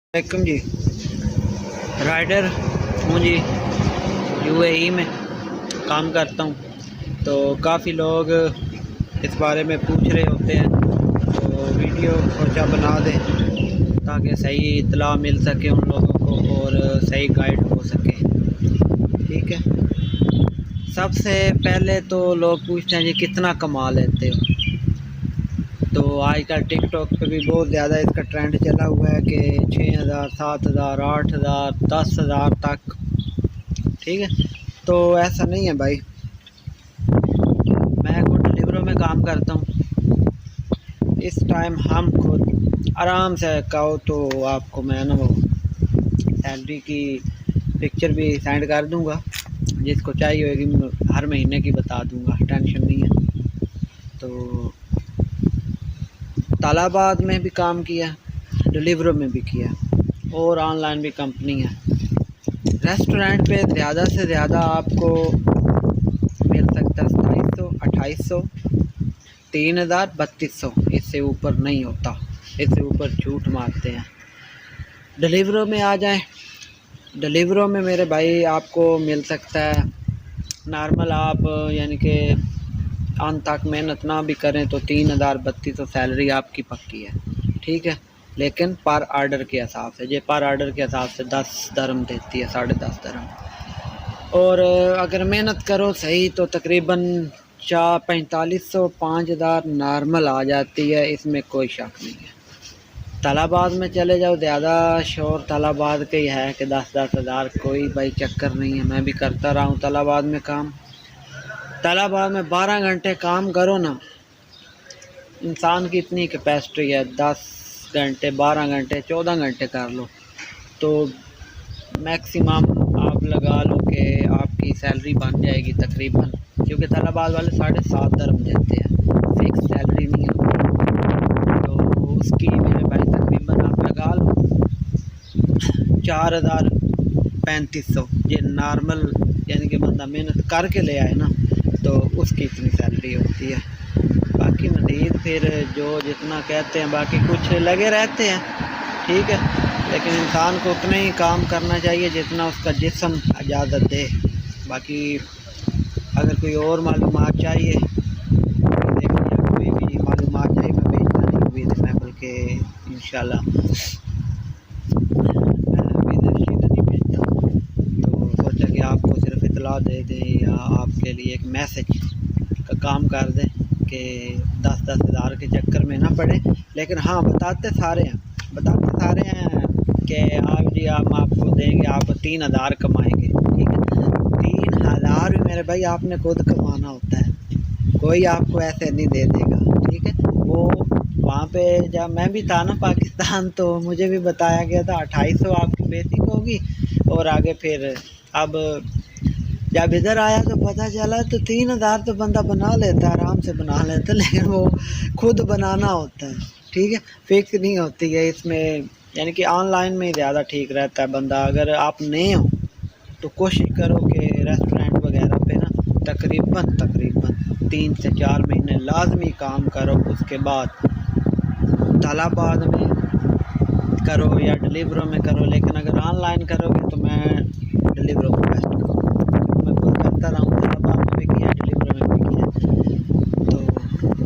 वालेकुम जी। राइडर हूँ जी, यूएई में काम करता हूँ। तो काफ़ी लोग इस बारे में पूछ रहे होते हैं, तो वीडियो सोचा बना दें ताकि सही इत्तला मिल सके उन लोगों को और सही गाइड हो सके। ठीक है, सबसे पहले तो लोग पूछते हैं जी कितना कमा लेते हो। तो आजकल टिक टॉक पे भी बहुत ज़्यादा इसका ट्रेंड चला हुआ है कि 6,000, 7,000, 8,000, 10,000 तक। ठीक है, तो ऐसा नहीं है भाई। मैं खुद डिलीवरों में काम करता हूँ। इस टाइम हम खुद आराम से कहो तो आपको मैं ना वो सैलरी की पिक्चर भी सेंड कर दूँगा, जिसको चाहिए होगी हर महीने की बता दूँगा, टेंशन नहीं है। तो तालाबाद में भी काम किया, डिलीवरों में भी किया और ऑनलाइन भी कंपनी है। रेस्टोरेंट पे ज़्यादा से ज़्यादा आपको मिल सकता है 2700, 2800, 3,000, 3200। इससे ऊपर नहीं होता, इससे ऊपर झूठ मारते हैं। डिलीवरों में आ जाएं, डिलीवरों में मेरे भाई आपको मिल सकता है नॉर्मल, आप यानी कि अंत तक मेहनत ना भी करें तो 3,000, 3200 सैलरी आपकी पक्की है। ठीक है, लेकिन पर आर्डर के हिसाब से, ये पर आर्डर के हिसाब से 10 दरम देती है, 10.5 दरम। और अगर मेहनत करो सही तो तकरीबन 4500, 5,000 नॉर्मल आ जाती है, इसमें कोई शक नहीं है। तालाबाद में चले जाओ, ज़्यादा शोर तालाबाद के ही है कि 10-10 हज़ार, कोई भाई चक्कर नहीं है। मैं भी करता रहा हूँ तालाबाद में काम। तालाबाद में 12 घंटे काम करो ना, इंसान की इतनी कैपेसिटी है, 10 घंटे, 12 घंटे, 14 घंटे कर लो तो मैक्सिमम आप लगा लो कि आपकी सैलरी बन जाएगी तकरीबन, क्योंकि तालाबाद वाले 7.5 दरम देते हैं, फिक्स सैलरी नहीं होती। तो उसकी मेरे भाई तकरीबन आप लगा लो 4,000, 3,500। ये नॉर्मल यानी कि बंदा मेहनत करके ले आए ना तो उसकी इतनी सैलरी होती है। बाकी मज़ीद फिर जो जितना कहते हैं, बाकी कुछ लगे रहते हैं। ठीक है, लेकिन इंसान को उतना ही काम करना चाहिए जितना उसका जिस्म इजाज़त दे। बाकी अगर कोई और मालूमात चाहिए, देखिए कोई भी मालूमात चाहिए, मैं भेजता नहीं हूँ विद में, बल्कि इंशाल्लाह नहीं भेजता। तो सोचा कि आपको सिर्फ इतला दे दें या आपके लिए एक मैसेज का काम कर दें कि 10-10 हज़ार के चक्कर में ना पड़े। लेकिन हाँ, बताते सारे हैं कि आप जी हम आपको देंगे, आप 3,000 कमाएंगे। ठीक है, 3,000 भी मेरे भाई आपने खुद कमाना होता है, कोई आपको ऐसे नहीं दे देगा। ठीक है, वो वहाँ पे जब मैं भी था ना पाकिस्तान, तो मुझे भी बताया गया था 2,800 आपकी बेसिक होगी, और आगे फिर अब जब इधर आया तो पता चला तो 3,000 तो बंदा बना लेता है, आराम से बना लेता है, लेकिन वो खुद बनाना होता है। ठीक है, फिक्स नहीं होती है इसमें, यानी कि ऑनलाइन में ज़्यादा ठीक रहता है बंदा। अगर आप नए हो तो कोशिश करो कि रेस्टोरेंट वगैरह पे ना तकरीबन 3 से 4 महीने लाजमी काम करो, उसके बाद तालाबाद में करो या डिलीवरों में करो। लेकिन अगर ऑनलाइन करोगे तो मैं डिलीवरों को बेस्ट करूँ, मैं खुद करता रहा हूँ, तालाबाद में भी किया, डिलीवरों में भी किया। तो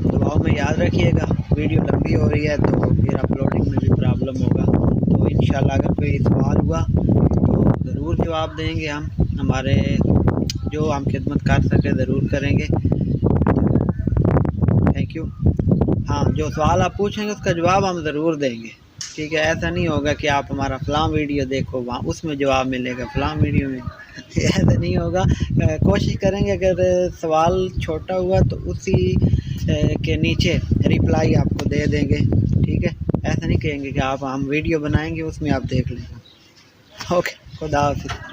दुआओं में याद रखिएगा। वीडियो लंबी हो रही है तो फिर अपलोडिंग में भी प्रॉब्लम होगा। तो इंशाल्लाह अगर कोई सवाल हुआ तो ज़रूर जवाब देंगे हम, हमारे जो हम खिदमत कर सके ज़रूर करेंगे। Thank you. हाँ, जो सवाल आप पूछेंगे उसका जवाब हम ज़रूर देंगे। ठीक है, ऐसा नहीं होगा कि आप हमारा फ़लाँ वीडियो देखो वहाँ उसमें जवाब मिलेगा, फ़लाँ वीडियो में ऐसा नहीं होगा। कोशिश करेंगे अगर सवाल छोटा हुआ तो उसी के नीचे रिप्लाई आपको दे देंगे। ठीक है, ऐसा नहीं कहेंगे कि आप हम वीडियो बनाएंगे उसमें आप देख लेना। ओके, खुदा हाफ़िज़।